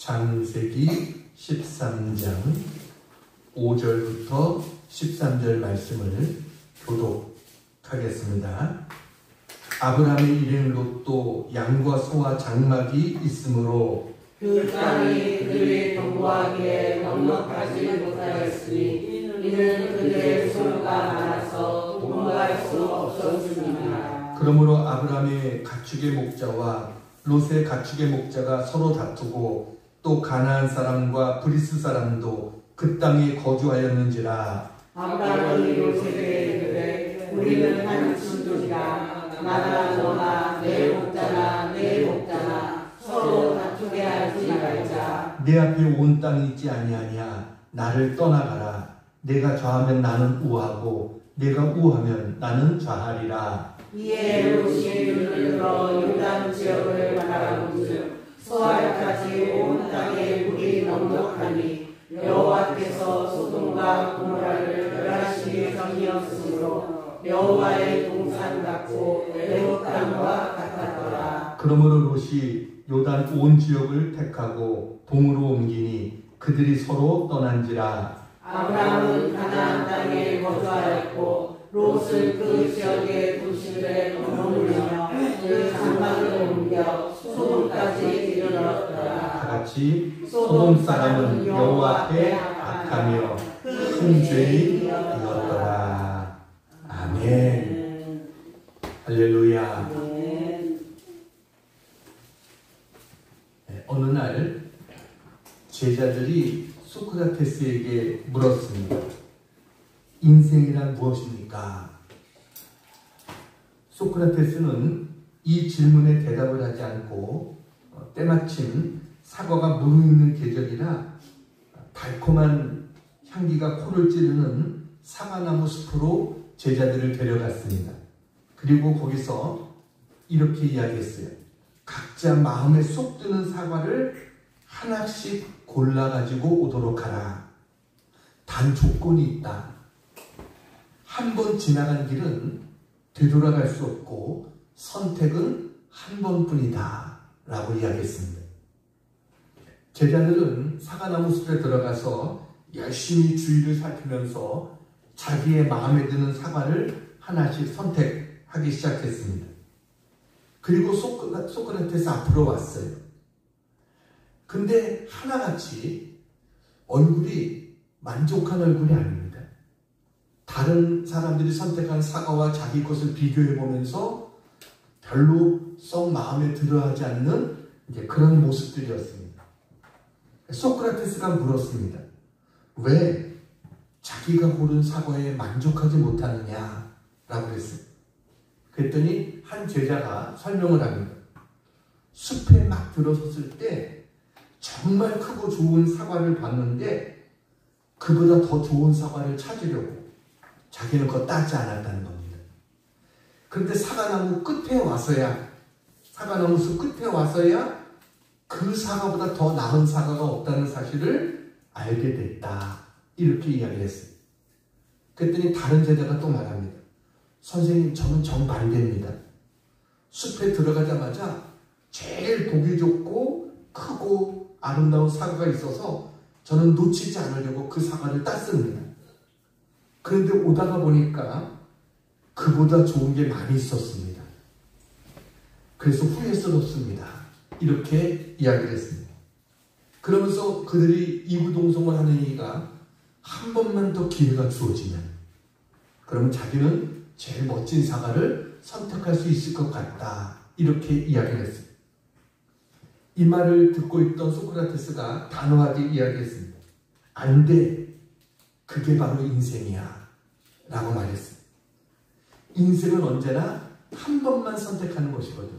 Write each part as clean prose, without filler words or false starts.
창세기 13장 5절부터 13절 말씀을 교독하겠습니다. 아브라함의 일행 롯도 양과 소와 장막이 있으므로 그 땅이 그들의 동거하기에 넉넉하지 못하였으니 이는 그들의 소유가 많아서 동거할 수 없었습니다. 그러므로 아브라함의 가축의 목자와 롯의 가축의 목자가 서로 다투고 또 가나안 사람과 브리스 사람도 그 땅에 거주하였는지라. 아브라함이 롯에게 이르되 우리는 한 친구니라. 나나 너나 내 목자나 내 목자나 서로 다투게 하지 말자. 내 앞에 온 땅이 있지 아니하냐. 나를 떠나가라. 내가 좌하면 나는 우하고 내가 우하면 나는 좌하리라. 이에 롯이 눈을 들어 요단 지역을 바라본즉 소알까지 온 땅에 물이 넉넉하니 여호와께서 소돔과 고모라를 멸하시기 전이었으므로 여호와의 동산 같고 애굽 땅과 같았더라. 그러므로 롯이 요단 온 지역을 택하고 동으로 옮기니 그들이 서로 떠난지라. 아브라함은 가나안 땅에 거주하였고 롯은 그 지역의 도시들에 머무르며 그 장막을 옮겨 소돔까지 이르렀더라. 다같이 소돔 사람은 여호와 앞에 악하며 큰 죄인이었더라. 아멘. 할렐루야. 어느 날 제자들이 소크라테스에게 물었습니다. 인생이란 무엇입니까? 소크라테스는 이 질문에 대답을 하지 않고 때마침 사과가 무르익는 계절이라 달콤한 향기가 코를 찌르는 사과나무 숲으로 제자들을 데려갔습니다. 그리고 거기서 이렇게 이야기했어요. 각자 마음에 쏙 드는 사과를 하나씩 골라가지고 오도록 하라. 단 조건이 있다. 한 번 지나간 길은 되돌아갈 수 없고 선택은 한 번뿐이다 라고 이야기했습니다. 제자들은 사과나무 숲에 들어가서 열심히 주위를 살피면서 자기의 마음에 드는 사과를 하나씩 선택하기 시작했습니다. 그리고 소크라테스 앞으로 왔어요. 근데 하나같이 얼굴이 만족한 얼굴이 아닙니다. 다른 사람들이 선택한 사과와 자기 것을 비교해 보면서 별로 썩 마음에 들어하지 않는 그런 모습들이었습니다. 소크라테스가 물었습니다. 왜 자기가 고른 사과에 만족하지 못하느냐 라고 했어요. 그랬더니 한 제자가 설명을 합니다. 숲에 막 들어섰을 때 정말 크고 좋은 사과를 봤는데 그보다 더 좋은 사과를 찾으려고 자기는 그거 따지 않았다는 겁니다. 그런데 사과나무 끝에 와서야, 사과나무 숲 끝에 와서야 그 사과보다 더 나은 사과가 없다는 사실을 알게 됐다. 이렇게 이야기를 했어요. 그랬더니 다른 제자가 또 말합니다. 선생님, 저는 정반대입니다. 숲에 들어가자마자 제일 보기 좋고 크고 아름다운 사과가 있어서 저는 놓치지 않으려고 그 사과를 땄습니다. 그런데 오다가 보니까 그보다 좋은 게 많이 있었습니다. 그래서 후회스럽습니다. 이렇게 이야기를 했습니다. 그러면서 그들이 이구동성을 하는 얘기가 한 번만 더 기회가 주어지면 그러면 자기는 제일 멋진 사과를 선택할 수 있을 것 같다. 이렇게 이야기를 했습니다. 이 말을 듣고 있던 소크라테스가 단호하게 이야기했습니다. 안 돼. 그게 바로 인생이야. 라고 말했습니다. 인생은 언제나 한 번만 선택하는 것이거든.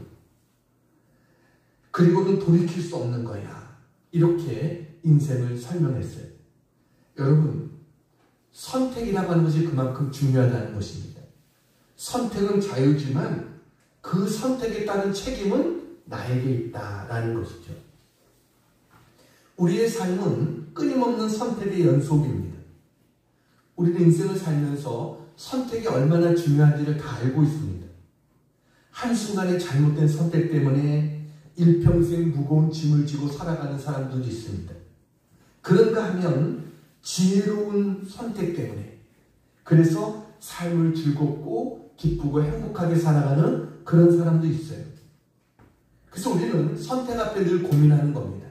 그리고는 돌이킬 수 없는 거야. 이렇게 인생을 설명했어요. 여러분, 선택이라고 하는 것이 그만큼 중요하다는 것입니다. 선택은 자유지만 그 선택에 따른 책임은 나에게 있다라는 것이죠. 우리의 삶은 끊임없는 선택의 연속입니다. 우리는 인생을 살면서 선택이 얼마나 중요한지를 다 알고 있습니다. 한순간의 잘못된 선택 때문에 일평생 무거운 짐을 지고 살아가는 사람들도 있습니다. 그런가 하면 지혜로운 선택 때문에, 그래서 삶을 즐겁고 기쁘고 행복하게 살아가는 그런 사람도 있어요. 그래서 우리는 선택 앞에 늘 고민하는 겁니다.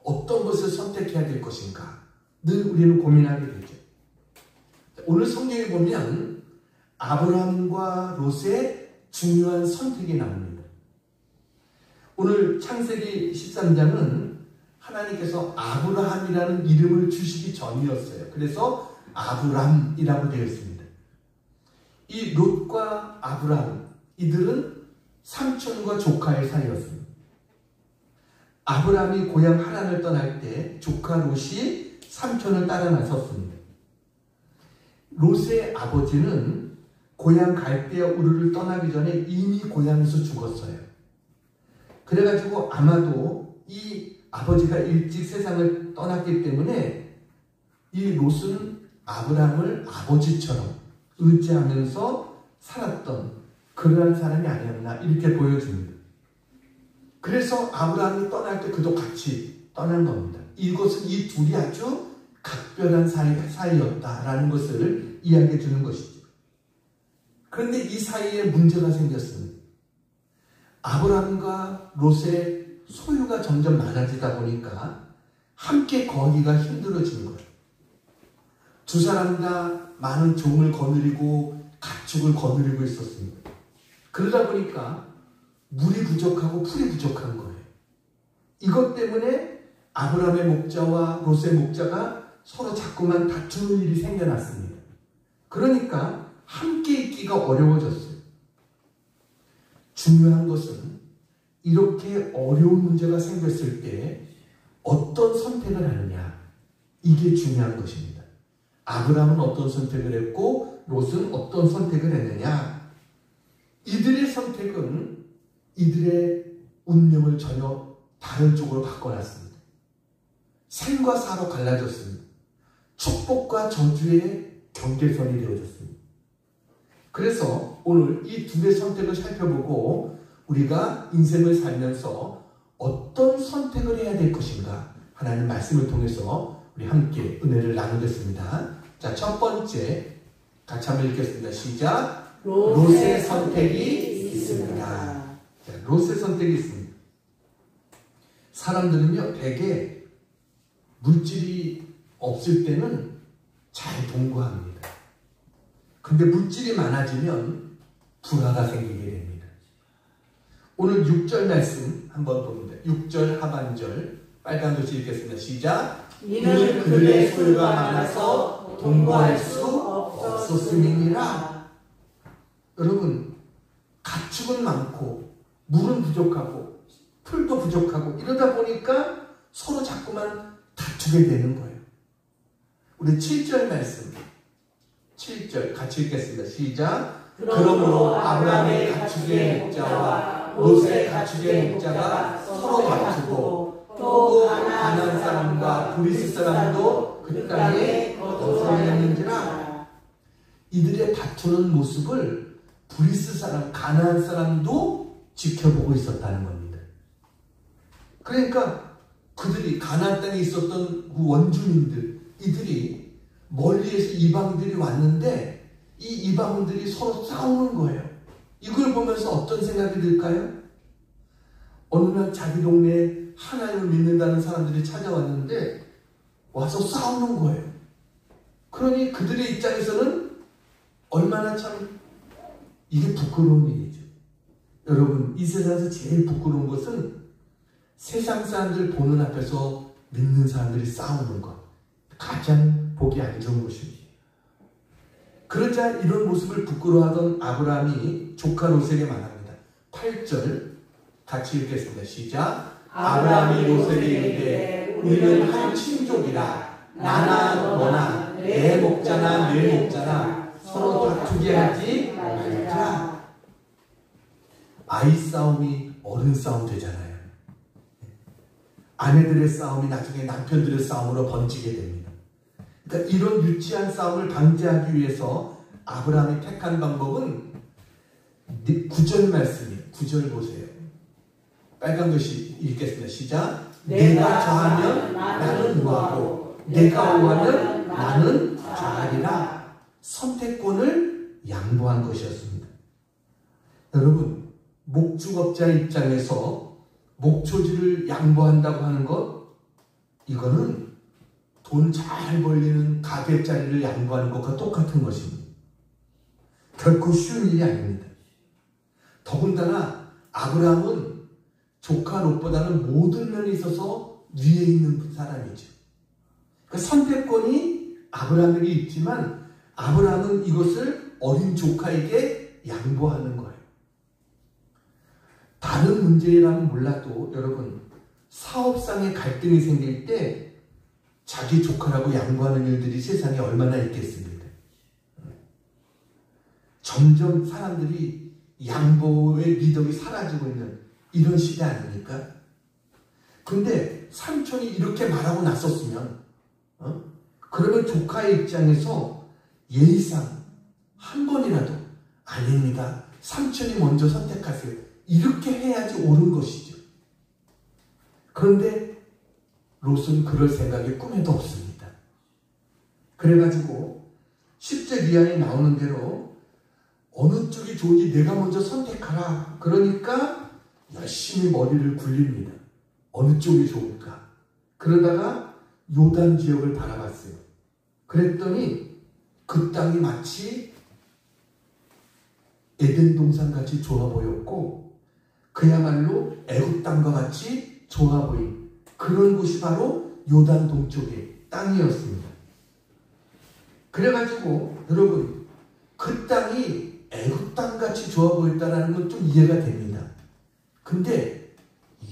어떤 것을 선택해야 될 것인가 늘 우리는 고민하게 되죠. 오늘 성경에 보면 아브라함과 롯의 중요한 선택이 나옵니다. 오늘 창세기 13장은 하나님께서 아브라함이라는 이름을 주시기 전이었어요. 그래서 아브람이라고 되어 있습니다. 이 롯과 아브람, 이들은 삼촌과 조카의 사이였습니다. 아브람이 고향 하란을 떠날 때 조카 롯이 삼촌을 따라 나섰습니다. 롯의 아버지는 고향 갈대아 우르를 떠나기 전에 이미 고향에서 죽었어요. 그래가지고 아마도 이 아버지가 일찍 세상을 떠났기 때문에 이 롯은 아브람을 아버지처럼 의지하면서 살았던 그러한 사람이 아니었나 이렇게 보여집니다. 그래서 아브라함이 떠날 때 그도 같이 떠난 겁니다. 이것은 이 둘이 아주 각별한 사이였다라는 것을 이야기해 주는 것이죠. 그런데 이 사이에 문제가 생겼습니다. 아브라함과 롯의 소유가 점점 많아지다 보니까 함께 거하기가 힘들어지는 거예요. 두 사람 다 많은 종을 거느리고 가축을 거느리고 있었습니다. 그러다 보니까 물이 부족하고 풀이 부족한 거예요. 이것 때문에 아브라함의 목자와 롯의 목자가 서로 자꾸만 다투는 일이 생겨났습니다. 그러니까 함께 있기가 어려워졌어요. 중요한 것은 이렇게 어려운 문제가 생겼을 때 어떤 선택을 하느냐, 이게 중요한 것입니다. 아브라함은 어떤 선택을 했고 롯은 어떤 선택을 했느냐, 이들의 선택은 이들의 운명을 전혀 다른 쪽으로 바꿔놨습니다. 생과 사로 갈라졌습니다. 축복과 저주의 경계선이 되어졌습니다. 그래서 오늘 이 두 개의 선택을 살펴보고 우리가 인생을 살면서 어떤 선택을 해야 될 것인가, 하나님 말씀을 통해서 우리 함께 은혜를 나누겠습니다. 자, 첫 번째 같이 한번 읽겠습니다. 시작. 롯의 선택이 있습니다. 자, 롯의 선택이 있습니다. 사람들은요, 대개 물질이 없을 때는 잘 동거합니다. 근데 물질이 많아지면 불화가 생기게 됩니다. 오늘 6절 말씀 한번 봅니다. 6절 하반절 빨간 글씨 읽겠습니다. 시작. 이는 그들의 소유가 많아서 동거할 수 없었음이니라. 여러분, 가축은 많고 물은 부족하고 풀도 부족하고 이러다 보니까 서로 자꾸만 다투게 되는 거예요. 우리 7절 말씀, 7절 같이 읽겠습니다. 시작. 그러므로 아브라함의 가축의 목자와 롯의 가축의 목자가 서로 다투고 또 가나안 사람과 브리스 사람도 그 땅에 거주하였는지라. 이들의 다투는 모습을 브리스 사람, 가나안 사람도 지켜보고 있었다는 겁니다. 그러니까 그들이 가나안 땅에 있었던 그 원주민들, 이들이 멀리에서 이방인들이 왔는데 이 이방인들이 서로 싸우는 거예요. 이걸 보면서 어떤 생각이 들까요? 어느 날 자기 동네에 하나님을 믿는다는 사람들이 찾아왔는데 와서 싸우는 거예요. 그러니 그들의 입장에서는 얼마나 참 이게 부끄러운 일이죠. 여러분, 이 세상에서 제일 부끄러운 것은 세상 사람들 보는 앞에서 믿는 사람들이 싸우는 것, 가장 보기 안 좋은 것입니다. 그러자 이런 모습을 부끄러워하던 아브라함이 조카 롯에게 말합니다. 8절 같이 읽겠습니다. 시작. 아브라함이 롯에게 이르되 우리는 한 친족이라 나나 너나 내 목자나 내 목자나 서로 다투게 하지 말자. 아이 싸움이 어른 싸움 되잖아요. 아내들의 싸움이 나중에 남편들의 싸움으로 번지게 됩니다. 그러니까 이런 유치한 싸움을 방지하기 위해서 아브라함이 택한 방법은 9절 말씀이에요. 9절 보세요. 빨간 글씨 읽겠습니다. 시작. 내가 좌하면 나는 우하고 내가 우하면 나는 좌하리라. 선택권을 양보한 것이었습니다. 여러분, 목축업자 입장에서 목초지를 양보한다고 하는 것, 이거는 돈 잘 벌리는 가게자리를 양보하는 것과 똑같은 것입니다. 결코 쉬운 일이 아닙니다. 더군다나 아브라함은 조카 롯보다는 모든 면에 있어서 위에 있는 사람이죠. 그러니까 선택권이 아브라함에게 있지만 아브라함은 이것을 어린 조카에게 양보하는 거예요. 다른 문제라면 몰라도 여러분, 사업상의 갈등이 생길 때 자기 조카라고 양보하는 일들이 세상에 얼마나 있겠습니까? 점점 사람들이 양보의 미덕이 사라지고 있는 이런 시대 아닙니까? 근데 삼촌이 이렇게 말하고 나섰으면 그러면 조카의 입장에서 예의상 한 번이라도 아닙니다. 삼촌이 먼저 선택하세요. 이렇게 해야지 옳은 것이죠. 그런데 롯은 그럴 생각이 꿈에도 없습니다. 그래가지고 10절 이하에 나오는 대로 어느 쪽이 좋은지 내가 먼저 선택하라. 그러니까 열심히 머리를 굴립니다. 어느 쪽이 좋을까? 그러다가 요단 지역을 바라봤어요. 그랬더니 그 땅이 마치 에덴 동산같이 좋아 보였고 그야말로 애굽 땅과 같이 좋아 보인 그런 곳이 바로 요단 동쪽의 땅이었습니다. 그래가지고 여러분, 그 땅이 애굽 땅같이 좋아 보였다는 건 좀 이해가 됩니다. 근데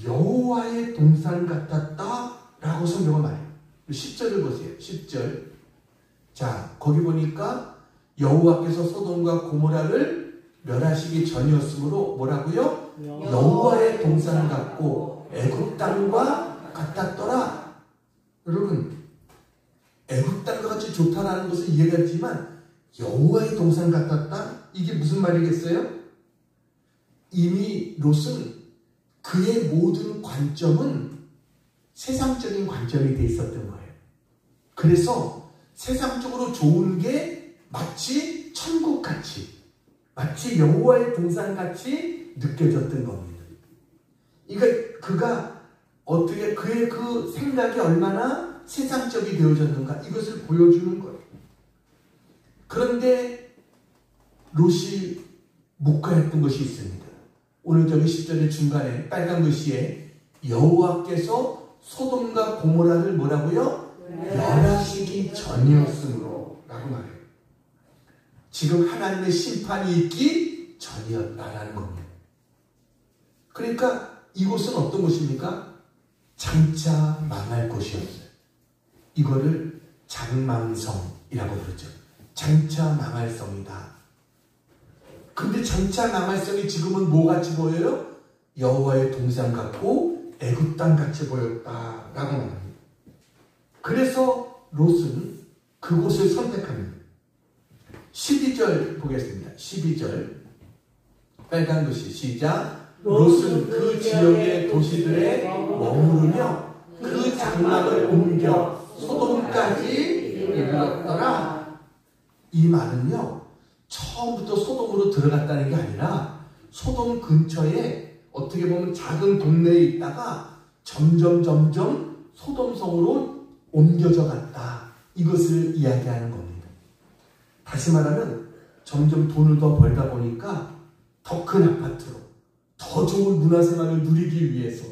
여호와의 동산 같았다라고 성경은 말해요. 10절을 보세요. 10절. 자, 거기 보니까 여호와께서 소돔과 고모라를 멸하시기 전이었으므로 뭐라고요? 여호와의 동산 같고 애굽 땅과 같았더라. 여러분, 애굽 땅과 같이 좋다라는 것은 이해가 되지만 여호와의 동산 같았다? 이게 무슨 말이겠어요? 이미 롯은 그의 모든 관점은 세상적인 관점이 돼 있었던 거예요. 그래서 세상적으로 좋은 게 마치 천국같이, 마치 여호와의 동산같이 느껴졌던 겁니다. 그러니까 그가 어떻게 그의 그 생각이 얼마나 세상적이 되어졌는가 이것을 보여주는 거예요. 그런데 롯이 묵과했던 것이 있습니다. 오늘 저기 10절의 중간에 빨간 글씨에 여호와께서 소돔과 고모라를 뭐라고요? 멸하시기 전이었으므로 라고 말해요. 지금 하나님의 심판이 있기 전이었다라는 겁니다. 그러니까 이곳은 어떤 곳입니까? 장차 망할 곳이었어요. 이거를 장망성이라고 부르죠. 장차 망할 성이다. 근데 장차 망할 성이 지금은 뭐같이 보여요? 여호와의 동산 같고 애굽 땅 같이 보였다라고 말합니다. 그래서 롯은 그곳을 선택합니다. 12절 보겠습니다. 12절 빨간 글씨 시작. 롯은 그 지역의 도시들에 머무르며 그 장막을 옮겨 소돔까지 이르렀더라. 이 말은요, 처음부터 소돔으로 들어갔다는 게 아니라 소돔 근처에 어떻게 보면 작은 동네에 있다가 점점 소돔성으로 옮겨져 갔다. 이것을 이야기하는 겁니다. 다시 말하면 점점 돈을 더 벌다 보니까 더 큰 아파트로, 더 좋은 문화생활을 누리기 위해서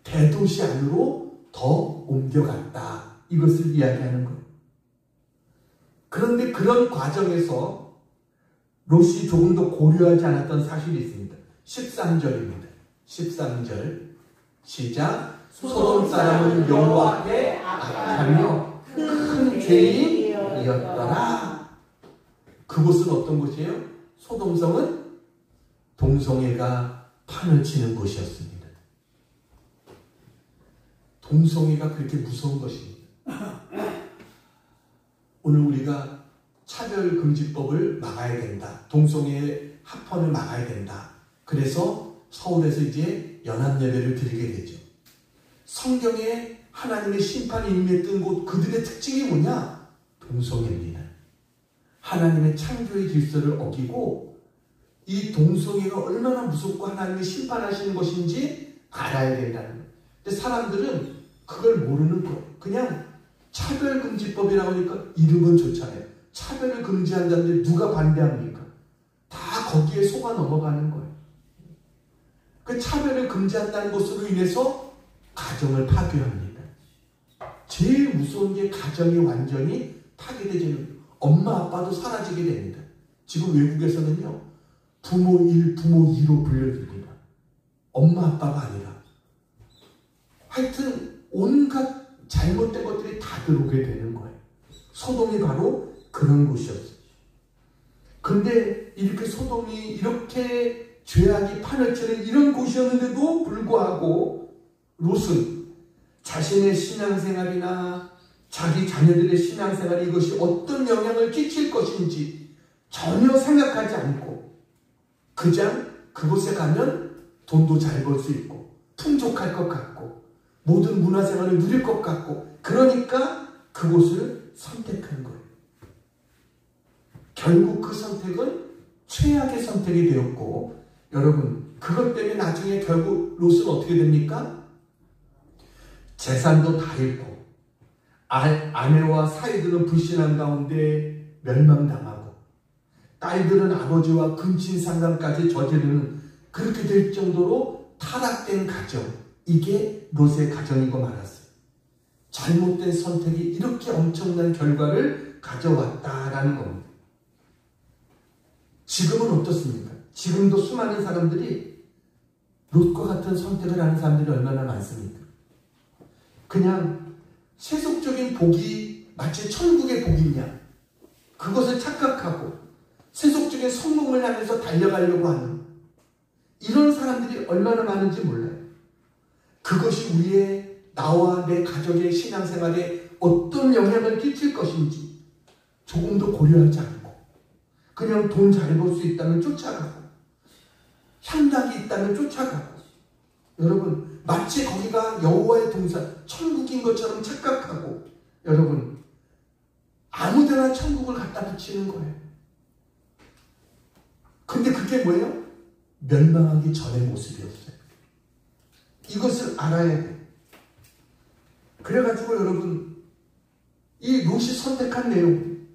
대도시 안으로 더 옮겨갔다. 이것을 이야기하는 거예요. 그런데 그런 과정에서 롯이 조금 더 고려하지 않았던 사실이 있습니다. 13절입니다. 13절 시작. 소돔 사람은 여호와 앞에 악하며 큰 죄인이었더라. 그곳은 어떤 곳이에요? 소돔성은 동성애가 판을 치는 곳이었습니다. 동성애가 그렇게 무서운 것입니다. 오늘 우리가 차별금지법을 막아야 된다. 동성애 합헌을 막아야 된다. 그래서 서울에서 이제 연합예배를 드리게 되죠. 성경에 하나님의 심판이 임했던 곳, 그들의 특징이 뭐냐? 동성애입니다. 하나님의 창조의 질서를 어기고 이 동성애가 얼마나 무섭고 하나님이 심판하시는 것인지 알아야 된다는 거예요. 근데 사람들은 그걸 모르는 거예요. 그냥 차별금지법이라고 하니까 이름은 좋잖아요. 차별을 금지한다는데 누가 반대합니까? 다 거기에 속아 넘어가는 거예요. 그 차별을 금지한다는 것으로 인해서 가정을 파괴합니다. 제일 무서운 게 가정이 완전히 파괴되지는 거예요. 엄마 아빠도 사라지게 됩니다. 지금 외국에서는요, 부모 1, 부모 2로 불려집니다. 엄마 아빠가 아니라. 하여튼 온갖 잘못된 것들이 다 들어오게 되는 거예요. 소돔이 바로 그런 곳이었어요. 근데 이렇게 소돔이 이렇게 죄악이 판을 치는 이런 곳이었는데도 불구하고 롯은 자신의 신앙생활이나 자기 자녀들의 신앙생활에 이것이 어떤 영향을 끼칠 것인지 전혀 생각하지 않고 그냥 그곳에 가면 돈도 잘 벌 수 있고 풍족할 것 같고 모든 문화생활을 누릴 것 같고 그러니까 그곳을 선택한 거예요. 결국 그 선택은 최악의 선택이 되었고 여러분 그것 때문에 나중에 결국 롯은 어떻게 됩니까? 재산도 다 잃고 아내와 사이들은 불신한 가운데 멸망당하고 딸들은 아버지와 근친상간까지 저지르는 그렇게 될 정도로 타락된 가정, 이게 롯의 가정이고 말았어요. 잘못된 선택이 이렇게 엄청난 결과를 가져왔다라는 겁니다. 지금은 어떻습니까? 지금도 수많은 사람들이 롯과 같은 선택을 하는 사람들이 얼마나 많습니까? 그냥 세속적인 복이 마치 천국의 복이냐, 그것을 착각하고 세속적인 성공을 향해서 달려가려고 하는 이런 사람들이 얼마나 많은지 몰라요. 그것이 우리의 나와 내 가족의 신앙생활에 어떤 영향을 끼칠 것인지 조금도 고려하지 않고 그냥 돈 잘 벌 수 있다면 쫓아가고 향락이 있다면 쫓아가고 여러분 마치 거기가 여호와의 동산 천국인 것처럼 착각하고 여러분 아무데나 천국을 갖다 붙이는 거예요. 근데 그게 뭐예요? 멸망하기 전의 모습이었어요. 이것을 알아야 돼요. 그래가지고 여러분 이 롯이 선택한 내용,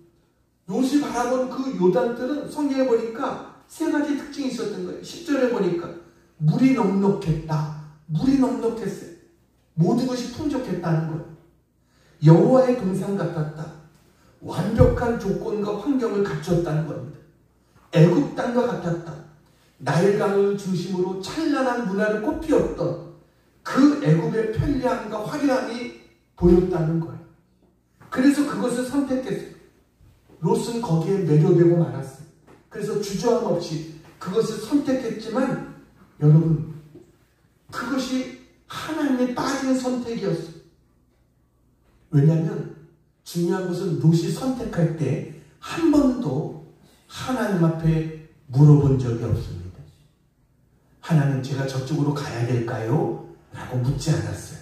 롯이 바라본 그 요단들은 성경에 보니까 세 가지 특징이 있었던 거예요. 10절에 보니까 물이 넉넉했다. 물이 넉넉했어요. 모든 것이 풍족했다는 거예요. 여호와의 동산 같았다. 완벽한 조건과 환경을 갖췄다는 겁니다. 애굽 땅과 같았다. 나일강을 중심으로 찬란한 문화를 꽃피웠던 그 애굽의 편리함과 화려함이 보였다는 거예요. 그래서 그것을 선택했어요. 롯은 거기에 매료되고 말았어요. 그래서 주저함 없이 그것을 선택했지만 여러분 그것이 하나님의 빠진 선택이었어요. 왜냐하면 중요한 것은 롯이 선택할 때 한 번도 하나님 앞에 물어본 적이 없습니다. 하나님 제가 저쪽으로 가야 될까요? 라고 묻지 않았어요.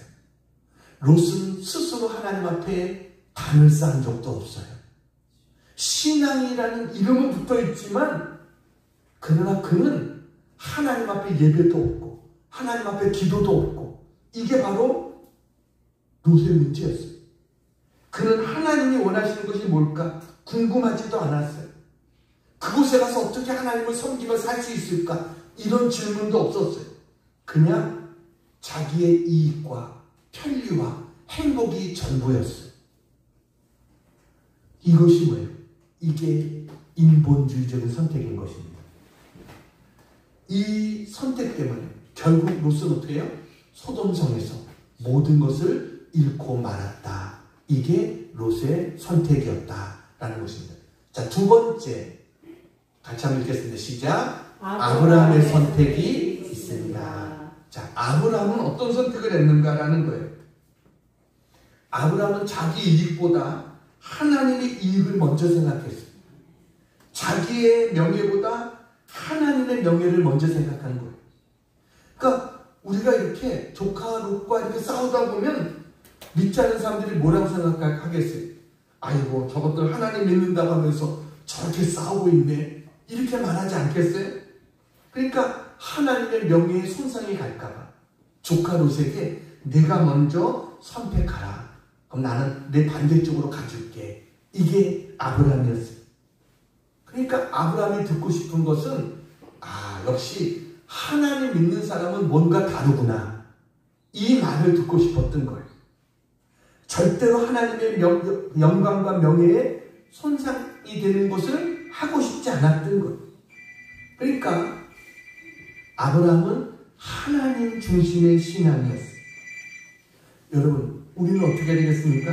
롯은 스스로 하나님 앞에 담을 쌓은 적도 없어요. 신앙이라는 이름은 붙어 있지만 그러나 그는 하나님 앞에 예배도 없고 하나님 앞에 기도도 없고 이게 바로 롯의 문제였어요. 그는 하나님이 원하시는 것이 뭘까 궁금하지도 않았어요. 그곳에 가서 어떻게 하나님을 섬기며 살 수 있을까 이런 질문도 없었어요. 그냥 자기의 이익과 편리와 행복이 전부였어요. 이것이 뭐예요? 이게 인본주의적인 선택인 것입니다. 이 선택 때문에 결국 롯은 어떻게 해요? 소돔성에서 모든 것을 잃고 말았다. 이게 롯의 선택이었다라는 것입니다. 자, 두 번째 같이 한번 읽겠습니다. 시작. 아브라함의 선택이 있습니다. 자, 아브라함은 어떤 선택을 했는가라는 거예요. 아브라함은 자기 이익보다 하나님의 이익을 먼저 생각했어요. 자기의 명예보다 하나님의 명예를 먼저 생각한 거예요. 그러니까 우리가 이렇게 조카 롯과 이렇게 싸우다 보면 믿지 않는 사람들이 뭐라고 생각하겠어요? 아이고 저것들 하나님 믿는다고 하면서 저렇게 싸우고 있네, 이렇게 말하지 않겠어요? 그러니까 하나님의 명예에 손상이 갈까봐 조카 롯에게 내가 먼저 선택하라, 그럼 나는 내 반대쪽으로 가줄게, 이게 아브라함이었어요. 그러니까 아브라함이 듣고 싶은 것은 역시 하나님 믿는 사람은 뭔가 다르구나, 이 말을 듣고 싶었던 거예요. 절대로 하나님의 영광과 명예에 손상이 되는 것을 하고 싶지 않았던 거예요. 그러니까 아브라함은 하나님 중심의 신앙이었어요. 여러분, 우리는 어떻게 되겠습니까?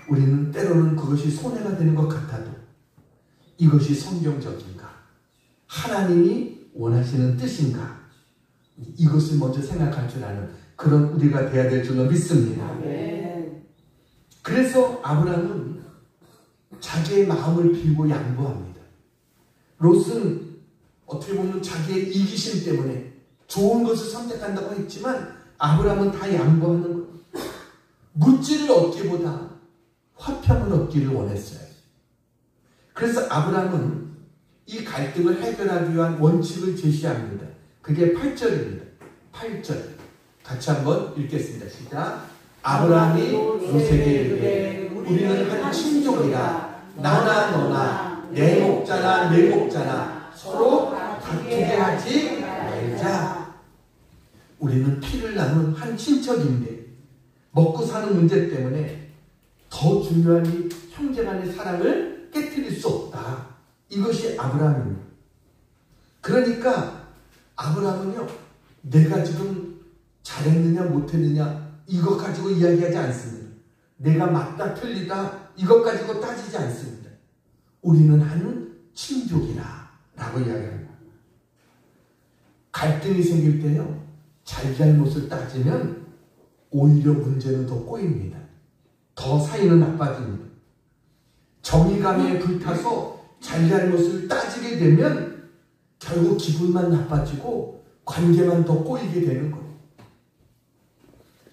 우리는 때로는 그것이 손해가 되는 것 같아도 이것이 성경적인가? 하나님이 원하시는 뜻인가? 이것을 먼저 생각할 줄 아는 그런 우리가 돼야 될 줄로 믿습니다. 그래서 아브라함은 자기의 마음을 비우고 양보합니다. 롯은 어떻게 보면 자기의 이기심 때문에 좋은 것을 선택한다고 했지만 아브라함은 다 양보하는 거예요. 물질을 얻기보다 화평을 얻기를 원했어요. 그래서 아브라함은 이 갈등을 해결하기 위한 원칙을 제시합니다. 그게 8절입니다. 8절 같이 한번 읽겠습니다. 시작. 아브라함이 롯에게 이르되 우리는 한 친족이라 나나 너나 내 목자나 내 목자나 서로 다투게 하지 말자. 우리는 피를 나눈 한 친척인데 먹고 사는 문제 때문에 더 중요한 이 형제 간의 사랑을 깨트릴 수 없다. 이것이 아브라함입니다. 그러니까 아브라함은요, 내가 지금 잘했느냐 못했느냐 이것 가지고 이야기하지 않습니다. 내가 맞다 틀리다 이것 가지고 따지지 않습니다. 우리는 한 친족이라 라고 이야기합니다. 갈등이 생길 때요, 잘잘못을 따지면 오히려 문제는 더 꼬입니다. 더 사이는 나빠집니다. 정의감에 불타서 잘잘못을 따지게 되면 결국 기분만 나빠지고 관계만 더 꼬이게 되는 거예요.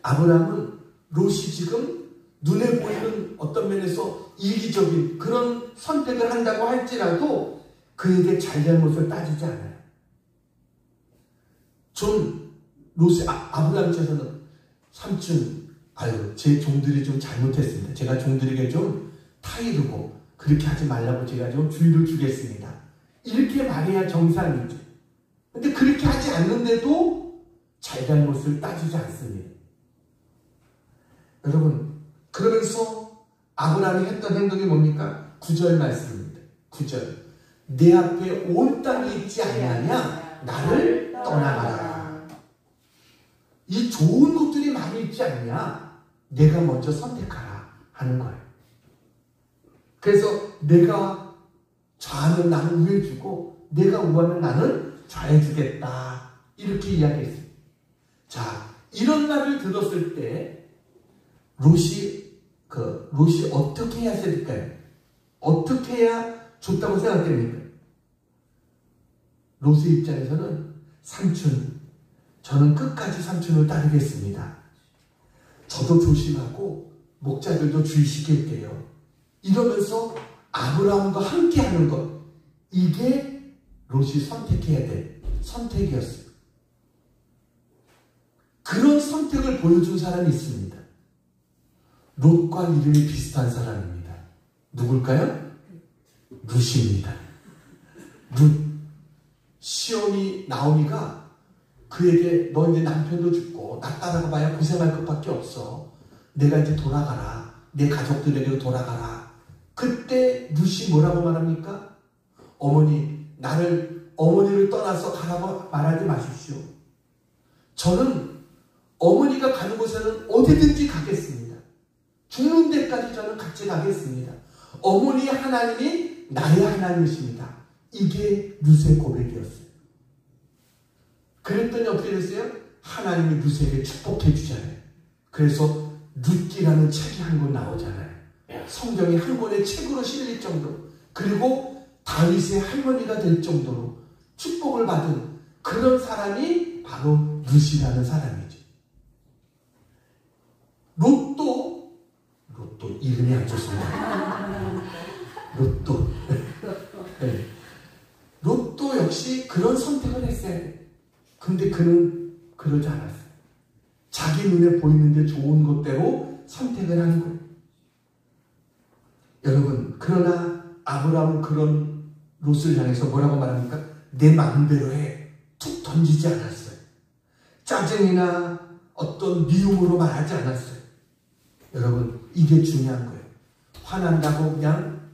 아브라함은 롯이 지금 눈에 보이는 어떤 면에서 이기적인 그런 선택을 한다고 할지라도 그에게 잘잘못을 따지지 않아요. 좀 롯이 아브라함 입장에서는 삼촌, 제 종들이 좀 잘못했습니다. 제가 종들에게 좀 타이르고 그렇게 하지 말라고 제가 좀 주의를 주겠습니다. 이렇게 말해야 정상이죠. 근데 그렇게 하지 않는데도 잘잘못을 따지지 않습니다. 여러분, 그러면서 아브라함이 했던 행동이 뭡니까? 9절 말씀입니다. 9절. 내 앞에 온 땅이 있지 않느냐? 나를 떠나가라. 이 좋은 것들이 많이 있지 않냐? 내가 먼저 선택하라 하는 거예요. 그래서 내가 좌하면 나는 우해주고 내가 우하면 나는 좌해주겠다. 이렇게 이야기했어요. 자, 이런 말을 들었을 때 롯이 어떻게 해야 될까요? 어떻게 해야 좋다고 생각됩니까? 롯의 입장에서는 삼촌, 저는 끝까지 삼촌을 따르겠습니다. 저도 조심하고 목자들도 주의 시킬게요. 이러면서 아브라함과 함께하는 것, 이게 롯이 선택해야 될 선택이었어요. 그런 선택을 보여준 사람이 있습니다. 롯과 이름이 비슷한 사람입니다. 누굴까요? 룻입니다. 룻. 시온이 나오미가 그에게 너 이제 남편도 죽고 나 따라가 봐야 고생할 것밖에 없어. 내가 이제 돌아가라. 내 가족들에게로 돌아가라. 그때 룻이 뭐라고 말합니까? 어머니를 떠나서 가라고 말하지 마십시오. 저는 어머니가 가는 곳에는 어디든지 가겠습니다. 죽는 데까지 저는 같이 가겠습니다. 어머니 하나님이 나의 하나님이십니다. 이게 룻의 고백이었어요. 그랬더니 어떻게 됐어요? 하나님이 룻에게 축복해 주잖아요. 그래서 룻기라는 책이 한 권 나오잖아요. 성경이 한 권의 책으로 실릴 정도로, 그리고 다윗의 할머니가 될 정도로 축복을 받은 그런 사람이 사람이 바로 룻이라는 사람이죠. 롯도 이름이 안 좋습니다. 롯도 네. 롯도 역시 그런 선택을 했어야 돼. 근데 그는 그러지 않았어요. 자기 눈에 보이는데 좋은 것대로 선택을 하는 거예요. 여러분, 그러나 아브라함은 그런 롯을 향해서 뭐라고 말합니까? 내 마음대로 해. 툭 던지지 않았어요. 짜증이나 어떤 미움으로 말하지 않았어요. 여러분, 이게 중요한 거예요. 화난다고 그냥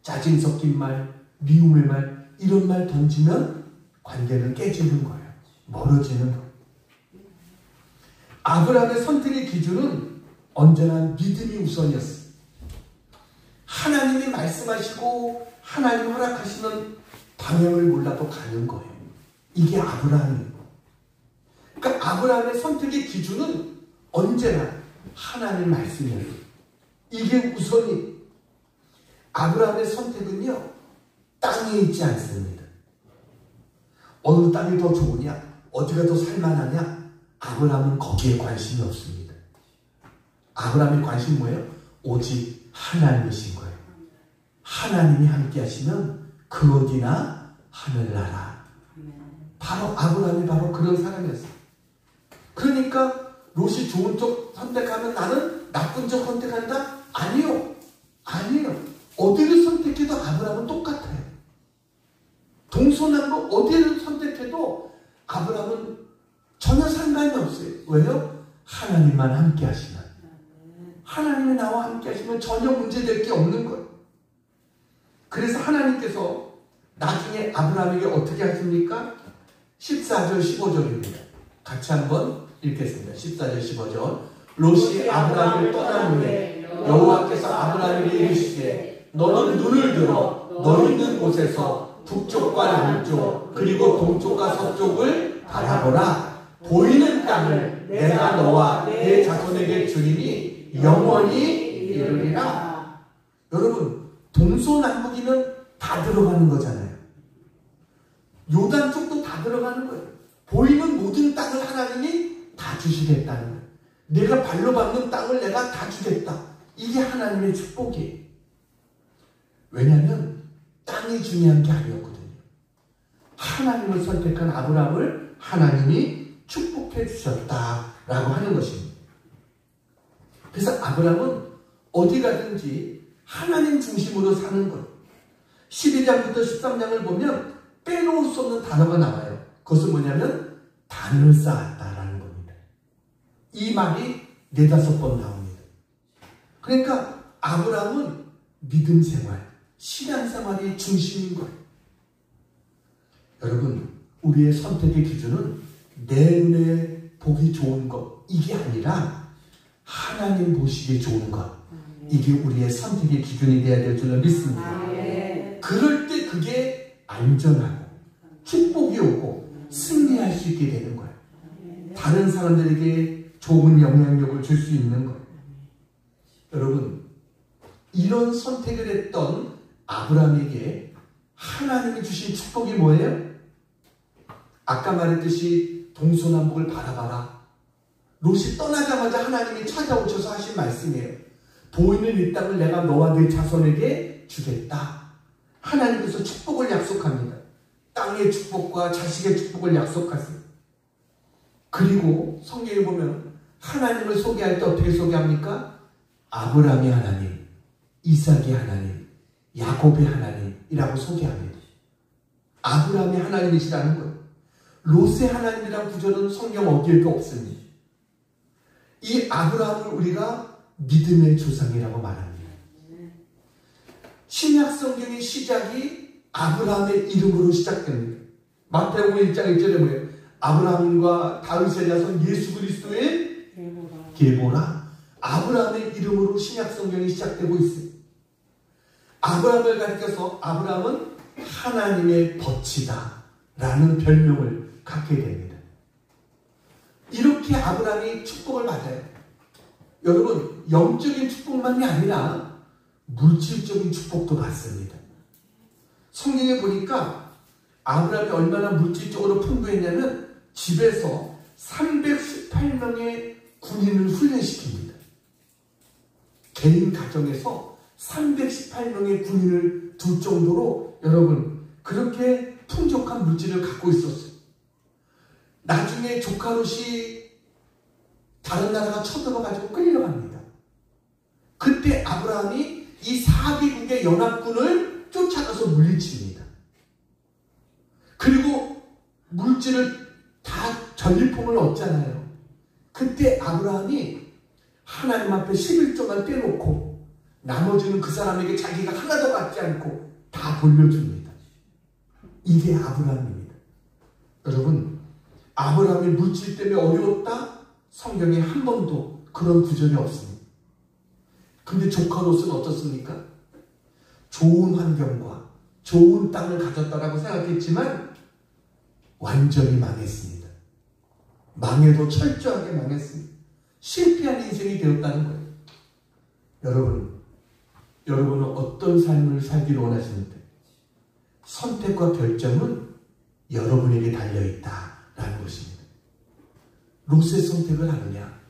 짜증 섞인 말, 미움의 말, 이런 말 던지면 관계는 깨지는 거예요. 멀어지는 거예요. 아브라함의 선택의 기준은 언제나 믿음이 우선이었어요. 하나님이 말씀하시고 하나님이 허락하시는 방향을 몰라도 가는 거예요. 이게 아브라함이에요. 그러니까 아브라함의 선택의 기준은 언제나 하나님 말씀이에요. 이게 우선이. 아브라함의 선택은요, 땅에 있지 않습니다. 어느 땅이 더 좋으냐, 어디가 더 살만하냐, 아브라함은 거기에 관심이 없습니다. 아브라함의 관심이 뭐예요? 오직 하나님이신 거예요. 하나님이 함께 하시면 그 어디나 하늘나라. 바로 아브라함이 바로 그런 사람이었어요. 그러니까 롯이 좋은 쪽 선택하면 나는 나쁜 쪽 선택한다? 아니요. 어디를 선택해도 아브라함은 똑같아요. 동서남북 어디를 선택해도 아브라함은 전혀 상관이 없어요. 왜요? 하나님만 함께 하시면. 하나님이 나와 함께 하시면 전혀 문제될 게 없는 거예요. 그래서 하나님께서 나중에 아브라함에게 어떻게 하십니까? 14절 15절입니다. 같이 한번 읽겠습니다. 14절 15절. 롯이 아브라함을 떠난 후에 여호와께서 아브라함에게 이르시되 너는 눈을 들어 너 있는 곳에서 북쪽과 남쪽 그리고 동쪽과 서쪽을 바라보라. 보이는 땅을 내가 너와 내 자손에게 주리니 영원히 이르리라. 여러분, 동서남북이면 다 들어가는 거잖아요. 요단 쪽도 다 들어가는 거예요. 보이는 모든 땅을 하나님이 다 주시겠다는 거예요. 내가 발로 밟는 땅을 내가 다 주겠다. 이게 하나님의 축복이에요. 왜냐하면 땅이 중요한 게 아니었거든요. 하나님을 선택한 아브라함을 하나님이 축복해 주셨다라고 하는 것입니다. 그래서 아브라함은 어디 가든지 하나님 중심으로 사는 거예요. 12장부터 13장을 보면 빼놓을 수 없는 단어가 나와요. 그것은 뭐냐면 단을 쌓았다라는 겁니다. 이 말이 4-5번 나옵니다. 그러니까 아브라함은 믿음 생활, 신앙 생활이 중심인 거예요. 여러분, 우리의 선택의 기준은 내 눈에 보기 좋은 것, 이게 아니라 하나님 보시기에 좋은 것, 이게 우리의 선택의 기준이 되어야 될 줄로 믿습니다. 그럴 때 그게 안전하고 축복이 오고 승리할 수 있게 되는 거예요. 다른 사람들에게 좋은 영향력을 줄 수 있는 거예요. 여러분, 이런 선택을 했던 아브라함에게 하나님이 주신 축복이 뭐예요? 아까 말했듯이 동서남북을 바라봐라. 롯이 떠나자마자 하나님이 찾아오셔서 하신 말씀이에요. 보이는 이 땅을 내가 너와 네 자손에게 주겠다. 하나님께서 축복을 약속합니다. 땅의 축복과 자식의 축복을 약속하세요. 그리고 성경에 보면 하나님을 소개할 때 어떻게 소개합니까? 아브라함의 하나님, 이삭의 하나님, 야곱의 하나님이라고 소개합니다. 아브라함의 하나님이시라는 거예요. 롯의 하나님이라는 구절은 성경 어디에도 없습니다. 이 아브라함을 우리가 믿음의 조상이라고 말합니다. 신약 성경의 시작이 아브라함의 이름으로 시작됩니다. 마태복음 1장 1절에 뭐예요? 아브라함과 다윗의 자손 예수 그리스도의 계보라. 아브라함의 이름으로 신약 성경이 시작되고 있어요. 아브라함을 가리켜서 아브라함은 하나님의 벗이다 라는 별명을 갖게 됩니다. 이렇게 아브라함이 축복을 받아요. 여러분, 영적인 축복만이 아니라 물질적인 축복도 받습니다. 성경에 보니까 아브라함이 얼마나 물질적으로 풍부했냐면 집에서 318명의 군인을 훈련시킵니다. 개인 가정에서 318명의 군인을 둘 정도로 여러분 그렇게 풍족한 물질을 갖고 있었어요. 나중에 조카 롯이 다른 나라가 쳐들어가지고 끌려갑니다. 그때 아브라함이 이 4개국의 연합군을 쫓아가서 물리칩니다. 그리고 물질을 다 전리품을 얻잖아요. 그때 아브라함이 하나님 앞에 11조만 떼놓고 나머지는 그 사람에게 자기가 하나도 받지 않고 다 돌려줍니다. 이게 아브라함입니다. 여러분, 아브라함이 물질 때문에 어려웠다? 성경에 한 번도 그런 구절이 없습니다. 근데 조카 롯은 어떻습니까? 좋은 환경과 좋은 땅을 가졌다라고 생각했지만 완전히 망했습니다. 망해도 철저하게 망했습니다. 실패한 인생이 되었다는 거예요. 여러분은 어떤 삶을 살기를 원하십니까? 선택과 결정은 여러분에게 달려있다라는 것입니다. 롯의 선택을 하느냐,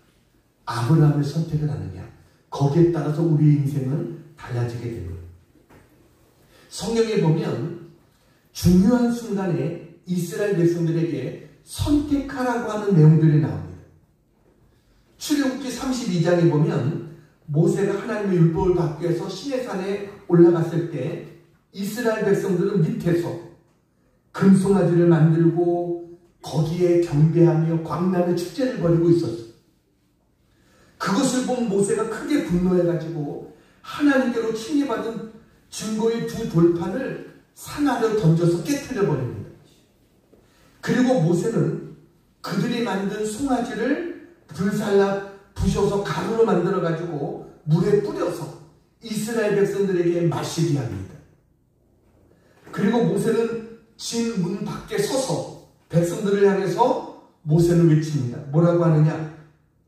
아브라함의 선택을 하느냐, 거기에 따라서 우리 인생은 달라지게 됩니다. 성경에 보면 중요한 순간에 이스라엘 백성들에게 선택하라고 하는 내용들이 나옵니다. 출애굽기 32장에 보면 모세가 하나님의 율법을 받기 위해서 시내산에 올라갔을 때 이스라엘 백성들은 밑에서 금송아지를 만들고 거기에 경배하며 광란의 축제를 벌이고 있었어요. 그것을 본 모세가 크게 분노해가지고 하나님께로 칭의받은 증거의 두 돌판을 산 아래로 던져서 깨트려 버립니다. 그리고 모세는 그들이 만든 송아지를 불살라 부셔서 가루로 만들어가지고 물에 뿌려서 이스라엘 백성들에게 마시게 합니다. 그리고 모세는 진 문 밖에 서서 백성들을 향해서 모세는 외칩니다. 뭐라고 하느냐?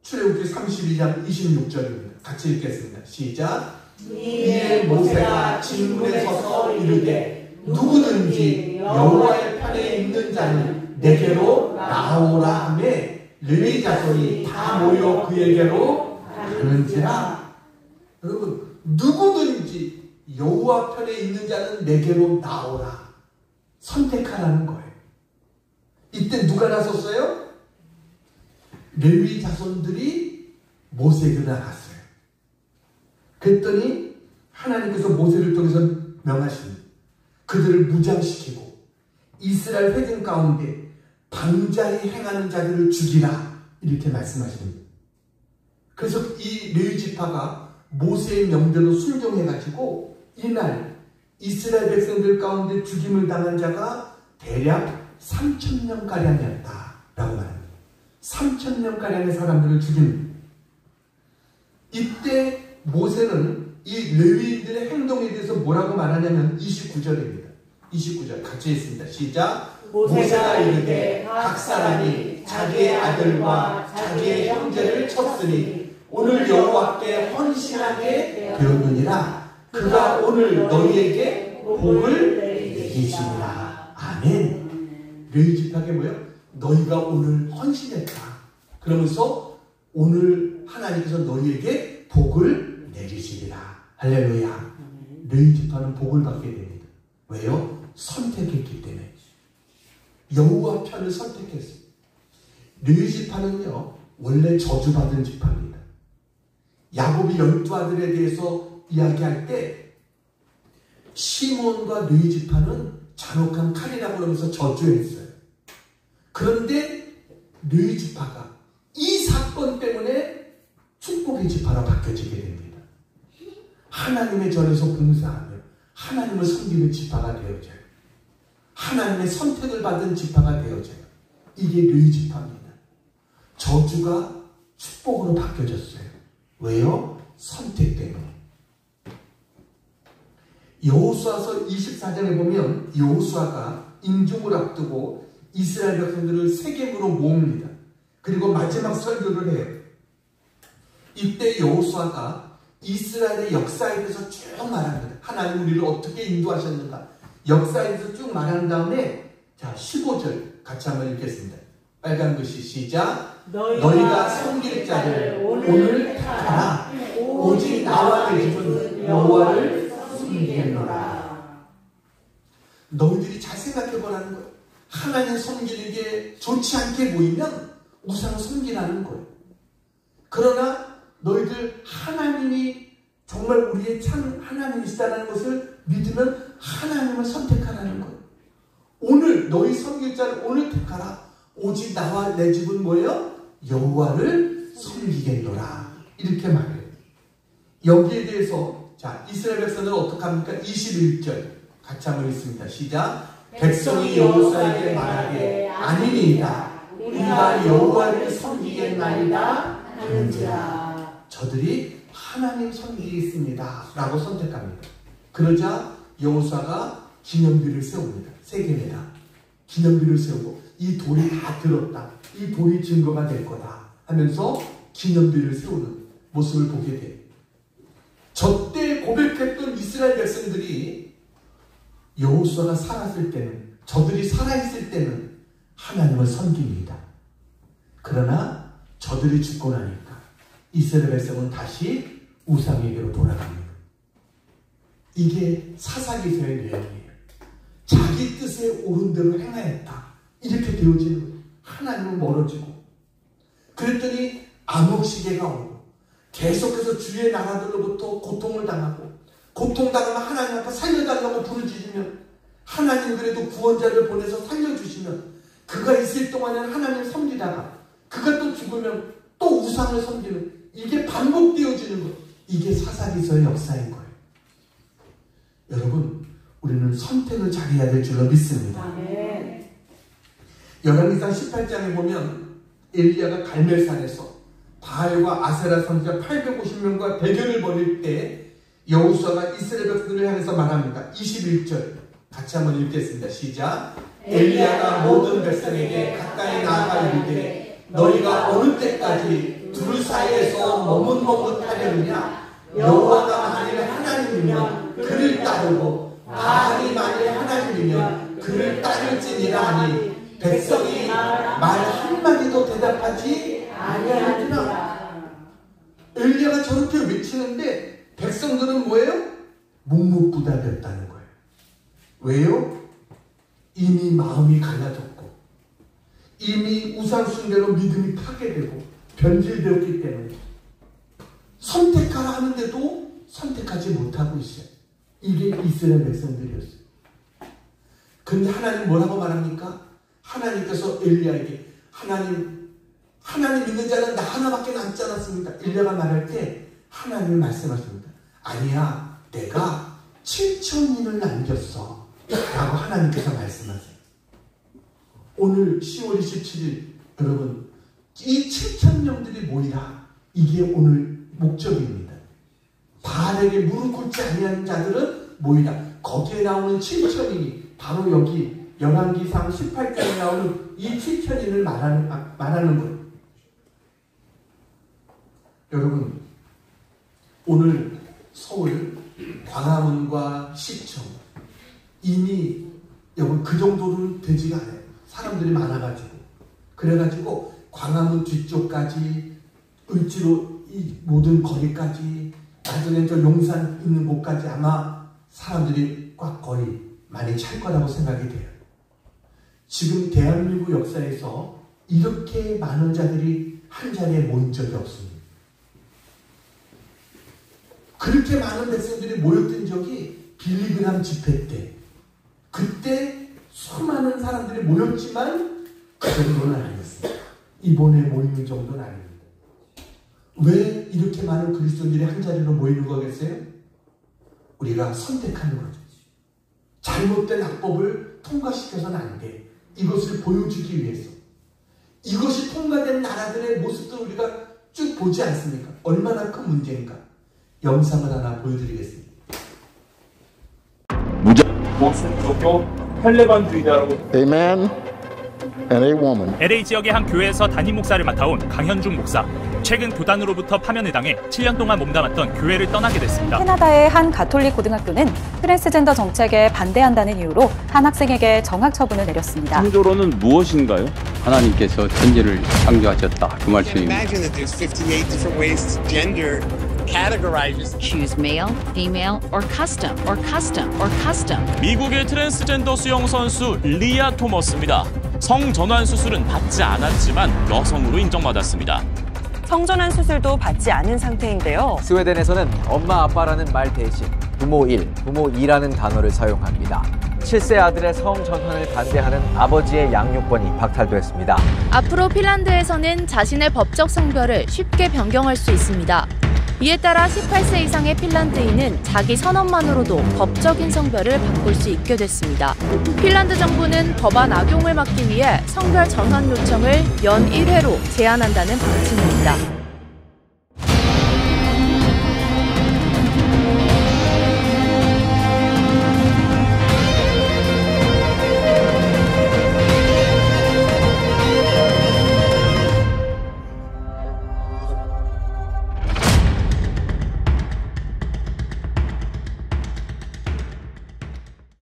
출애굽기 32장 26절입니다. 같이 읽겠습니다. 시작. 이에 모세가 진 문에 서서 이르되 누구든지 여호와의 편에 있는 자는 내게로 나오라 하매 레위 자손이 다 모여 그에게로 가는지라. 여러분, 누구든지 여호와 편에 있는 자는 내게로 나오라. 선택하라는 거예요. 이때 누가 나섰어요? 레위 자손들이 모세에게 나갔어요. 그랬더니 하나님께서 모세를 통해서 명하십니다. 그들을 무장시키고 이스라엘 회중 가운데 방자히 행하는 자들을 죽이라, 이렇게 말씀하십니다. 그래서 이 레위 지파가 모세의 명대로 순종해가지고 이날 이스라엘 백성들 가운데 죽임을 당한 자가 대략 3,000명가량이었다라고 말합니다. 3,000명가량의 사람들을 죽입니다. 이때 모세는 이 레위인들의 행동에 대해서 뭐라고 말하냐면 29절입니다. 29절 같이 읽습니다. 시작. 모세가 이르되 각 사람이 자기의 아들과 자기의 형제를 쳤으니 오늘 여호와께 헌신하게 되었느니라. 그가 오늘 너희에게 복을 내리시리라. 아멘. 레위 지파가 뭐예요? 너희가 오늘 헌신했다. 그러면서 오늘 하나님께서 너희에게 복을 내리시리라. 할렐루야. 레위 지파는 복을 받게 됩니다. 왜요? 선택했기 때문에. 여호와 편을 선택했어요. 레위 지파는요, 원래 저주받은 지파입니다. 야곱이 12아들에 대해서 이야기할 때 시몬과 레위 지파는 잔혹한 칼이라고 그러면서 저주했어요. 그런데 레위 지파가 이 사건 때문에 축복의 지파로 바뀌어지게 됩니다. 하나님의 전에서 봉사하며 하나님을 섬기는 지파가 되어져요. 하나님의 선택을 받은 지파가 되어져요. 이게 레위 지파입니다. 저주가 축복으로 바뀌어졌어요. 왜요? 선택 때문에. 여호수아서 24장에 보면 여호수아가 임종을 앞두고 이스라엘 백성들을 세겜으로 모읍니다. 그리고 마지막 설교를 해요. 이때 여호수아가 이스라엘의 역사에 대해서 쭉 말합니다. 하나님 우리를 어떻게 인도하셨는가. 역사에 대해서 쭉 말한 다음에 자 15절 같이 한번 읽겠습니다. 빨간 글씨 시작. 너희가 섬길 자를 오늘 택하라. 오직 나와 내 집은 여호와를 섬기노라. 너희들이 잘 생각해 보라는 거예요. 하나님 섬기는 게 좋지 않게 보이면 우상을 섬기라는 거예요. 그러나 너희들 하나님이 정말 우리의 참 하나님이시다는 것을 믿으면 하나님을 선택하라는 거예요. 오늘 너희 섬길 자를 오늘 택하라. 오직 나와 내 집은 뭐예요? 여호와를 섬기겠노라. 이렇게 말해요. 여기에 대해서 자 이스라엘 백성들은 어떻게 합니까? 21절 같이 한번 읽습니다. 시작. 백성이 여호수아에게 말하되 아니니이다. 우리가 여호와를 섬기겠나이다 하는지라. 저들이 하나님 섬기겠습니다 라고 선택합니다. 그러자 여호수아가 기념비를 세웁니다. 3개입니다. 기념비를 세우고 이 돌이 다 들었다. 이 돌이 증거가 될 거다 하면서 기념비를 세우는 모습을 보게 돼요. 저때 고백했던 이스라엘 백성들이 여호수아가 살았을 때는, 저들이 살아있을 때는 하나님을 섬깁니다. 그러나 저들이 죽고 나니까 이스라엘 백성은 다시 우상에게로 돌아갑니다. 이게 사사기서의 내용이에요. 자기 뜻에 옳은 대로 행하였다. 이렇게 되어지는 거예요. 하나님은 멀어지고. 그랬더니 암흑시대가 오고 계속해서 주의 나라들로부터 고통을 당하고, 고통당하면 하나님 앞에 살려달라고 부르짖으면 하나님 그래도 구원자를 보내서 살려주시면 그가 있을 동안에는 하나님을 섬기다가 그가 또 죽으면 또 우상을 섬기는, 이게 반복되어지는 거예요. 이게 사사기서의 역사인 거예요. 여러분, 우리는 선택을 잘해야 될 줄로 믿습니다. 열왕기상 18장에 보면 엘리야가 갈멜산에서 바알과 아세라 선지자 850명과 대결을 벌일 때 여호수아가 이스라엘 백성들을 향해서 말합니다. 21절 같이 한번 읽겠습니다. 시작. 엘리야가 모든 백성에게 가까이 나아가 이르되 너희가 어느 때까지 둘 사이에서 머뭇머뭇하려느냐. 여호와가 만일 하나님이면 그를 따르고 바알이 만일 하나님이면 그를 따를지니라 하니 백성이 말 한마디도 대답하지 아니하니라. 엘리야가 저렇게 외치는데 백성들은 뭐예요? 묵묵부답했다는 거예요. 왜요? 이미 마음이 갈라졌고 이미 우상숭배로 믿음이 파괴되고 변질되었기 때문에 선택하라 하는데도 선택하지 못하고 있어요. 이게 이스라엘 백성들이었어요. 근데 하나님 뭐라고 말합니까? 하나님께서 엘리야에게 하나님 믿는 자는 나 하나밖에 남지 않았습니다. 엘리야가 말할 때 하나님이 말씀하십니다. 아니야, 내가 7,000인을 남겼어 라고 하나님께서 말씀하세요. 오늘 10월 27일 여러분, 이 7,000명들이 모이라. 이게 오늘 목적입니다. 바알에게 무릎 꿇지 아니하는 자들은 모이라. 거기에 나오는 7,000인이 바로 여기 열왕기상 18장에 나오는 이 7,000인을 말하는 거예요. 여러분, 오늘 서울 광화문과 시청 이미 여러분 그 정도는 되지가 않아요. 사람들이 많아가지고. 그래가지고 광화문 뒤쪽까지 을지로 이 모든 거리까지 나중에 저 용산 있는 곳까지 아마 사람들이 꽉 거의 많이 찰 거라고 생각이 돼요. 지금 대한민국 역사에서 이렇게 많은 자들이 한 자리에 모인 적이 없습니다. 그렇게 많은 백성들이 모였던 적이 빌리그람 집회 때, 그때 수많은 사람들이 모였지만 그 정도는 아니었습니다. 이번에 모이는 정도는 아닙니다. 왜 이렇게 많은 그리스도인들이 한 자리로 모이는 거겠어요? 우리가 선택하는 거죠. 잘못된 악법을 통과시켜서는 안 돼. 이것을 보여주기 위해서. 이것이 통과된 나라들의 모습도 우리가 쭉 보지 않습니까? 얼마나 큰 문제인가. 영상을 하나 보여드리겠습니다. 무조건 펠레반주의자라고. Amen. and a woman. LA 지역의 한 교회에서 담임 목사를 맡아온 강현중 목사. 최근 교단으로부터 파면을 당해 7년 동안 몸담았던 교회를 떠나게 됐습니다. 캐나다의 한 가톨릭 고등학교는 트랜스젠더 정책에 반대한다는 이유로 한 학생에게 정학 처분을 내렸습니다. 창조론은 무엇인가요? 하나님께서 천지를 창조하셨다. 그 말씀입니다. Choose male, female, or custom, or custom, or custom. 미국의 트랜스젠더 수영 선수 리아 토머스입니다. 성전환 수술은 받지 않았지만 여성으로 인정받았습니다. 성전환 수술도 받지 않은 상태인데요. 스웨덴에서는 엄마 아빠라는 말 대신 부모 1, 부모 2라는 단어를 사용합니다. 7세 아들의 성전환을 반대하는 아버지의 양육권이 박탈됐습니다. 앞으로 핀란드에서는 자신의 법적 성별을 쉽게 변경할 수 있습니다. 이에 따라 18세 이상의 핀란드인은 자기 선언만으로도 법적인 성별을 바꿀 수 있게 됐습니다. 핀란드 정부는 법안 악용을 막기 위해 성별 전환 요청을 연 1회로 제한한다는 방침입니다.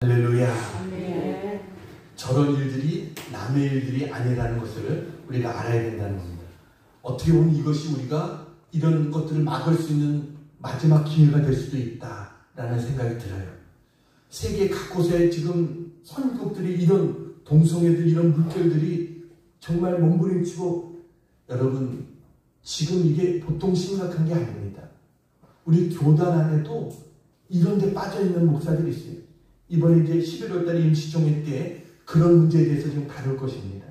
할렐루야. 저런 일들이 남의 일들이 아니라는 것을 우리가 알아야 된다는 겁니다. 어떻게 보면 이것이 우리가 이런 것들을 막을 수 있는 마지막 기회가 될 수도 있다라는 생각이 들어요. 세계 각곳에 지금 선교국들이 이런 동성애들, 이런 물결들이 정말 몸부림치고, 여러분 지금 이게 보통 심각한 게 아닙니다. 우리 교단 안에도 이런 데 빠져있는 목사들이 있어요. 이번에 이제 11월 달에 임시종회 때 그런 문제에 대해서 좀 다룰 것입니다.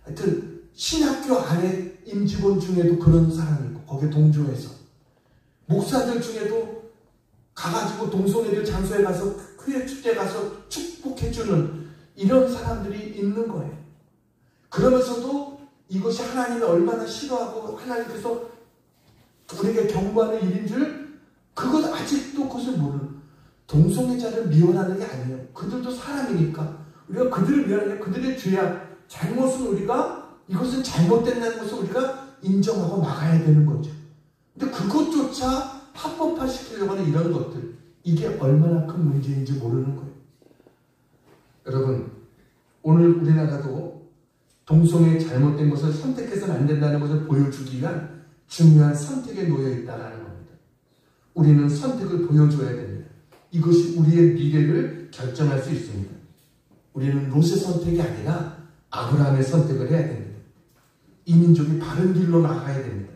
하여튼 신학교 안에 임직원 중에도 그런 사람이 있고, 거기에 동조해서 목사들 중에도 가가지고 동성애들 장소에 가서 교회 축제 가서 축복해주는 이런 사람들이 있는 거예요. 그러면서도 이것이 하나님이 얼마나 싫어하고 하나님께서 우리에게 경고하는 일인 줄, 그것 아직도 그것을 모르는, 동성애자를 미워하는 게 아니에요. 그들도 사람이니까 우리가 그들을 미워하는 게 그들의 죄야. 잘못은 우리가, 이것은 잘못된다는 것을 우리가 인정하고 막아야 되는 거죠. 근데 그것조차 합법화시키려고 하는 이런 것들, 이게 얼마나 큰 문제인지 모르는 거예요. 여러분, 오늘 우리나라도 동성애 잘못된 것을 선택해서는 안 된다는 것을 보여주기 위한 중요한 선택에 놓여 있다는 겁니다. 우리는 선택을 보여줘야 됩니다. 이것이 우리의 미래를 결정할 수 있습니다. 우리는 롯의 선택이 아니라 아브라함의 선택을 해야 됩니다. 이 민족이 바른 길로 나가야 됩니다.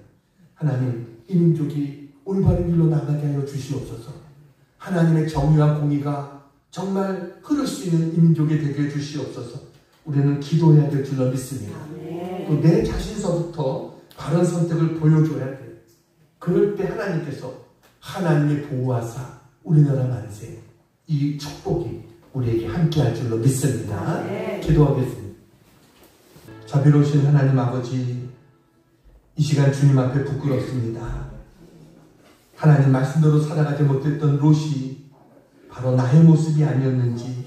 하나님, 이 민족이 올바른 길로 나가게 하여 주시옵소서. 하나님의 정의와 공의가 정말 흐를 수 있는 이 민족이 되게 해주시옵소서. 우리는 기도해야 될 줄로 믿습니다. 또 내 자신서부터 바른 선택을 보여줘야 돼요. 그럴 때 하나님께서 하나님의 보호하사 우리나라 만세, 이 축복이 우리에게 함께할 줄로 믿습니다. 기도하겠습니다. 자비로우신 하나님 아버지, 이 시간 주님 앞에 부끄럽습니다. 하나님 말씀대로 살아가지 못했던 롯이 바로 나의 모습이 아니었는지,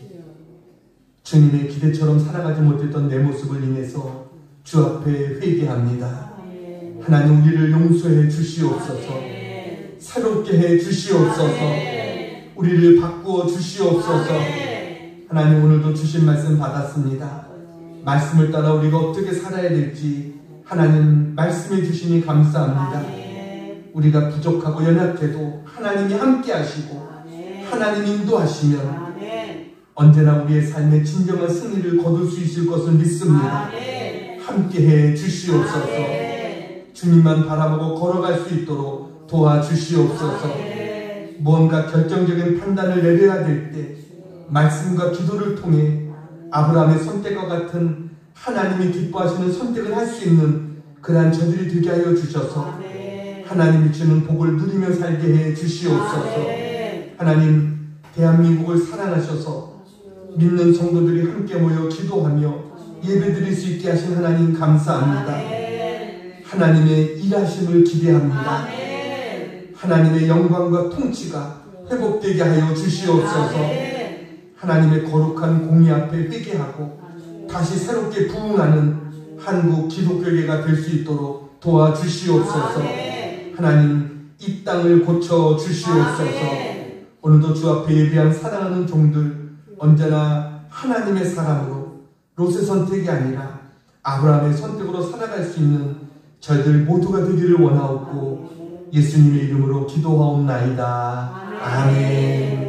주님의 기대처럼 살아가지 못했던 내 모습을 인해서 주 앞에 회개합니다. 하나님, 우리를 용서해 주시옵소서. 새롭게 해 주시옵소서. 우리를 바꾸어 주시옵소서. 하나님, 오늘도 주신 말씀 받았습니다. 말씀을 따라 우리가 어떻게 살아야 될지 하나님 말씀해 주시니 감사합니다. 우리가 부족하고 연약해도 하나님이 함께 하시고 하나님 인도하시면 언제나 우리의 삶의 진정한 승리를 거둘 수 있을 것을 믿습니다. 함께해 주시옵소서. 주님만 바라보고 걸어갈 수 있도록 도와주시옵소서. 무언가 결정적인 판단을 내려야 될 때 말씀과 기도를 통해 아브라함의 선택과 같은 하나님이 기뻐하시는 선택을 할 수 있는 그러한 저들이 되게 하여 주셔서 하나님이 주는 복을 누리며 살게 해 주시옵소서. 하나님, 대한민국을 사랑하셔서 믿는 성도들이 함께 모여 기도하며 예배드릴 수 있게 하신 하나님 감사합니다. 하나님의 일하심을 기대합니다. 하나님의 영광과 통치가 회복되게 하여 주시옵소서. 하나님의 거룩한 공의 앞에 회개하고 다시 새롭게 부흥하는 한국 기독교계가 될 수 있도록 도와주시옵소서. 하나님, 이 땅을 고쳐주시옵소서. 오늘도 주 앞에 예배한 사랑하는 종들 언제나 하나님의 사람으로 롯의 선택이 아니라 아브라함의 선택으로 살아갈 수 있는 저희들 모두가 되기를 원하옵고 예수님의 이름으로 기도하옵나이다. 아멘.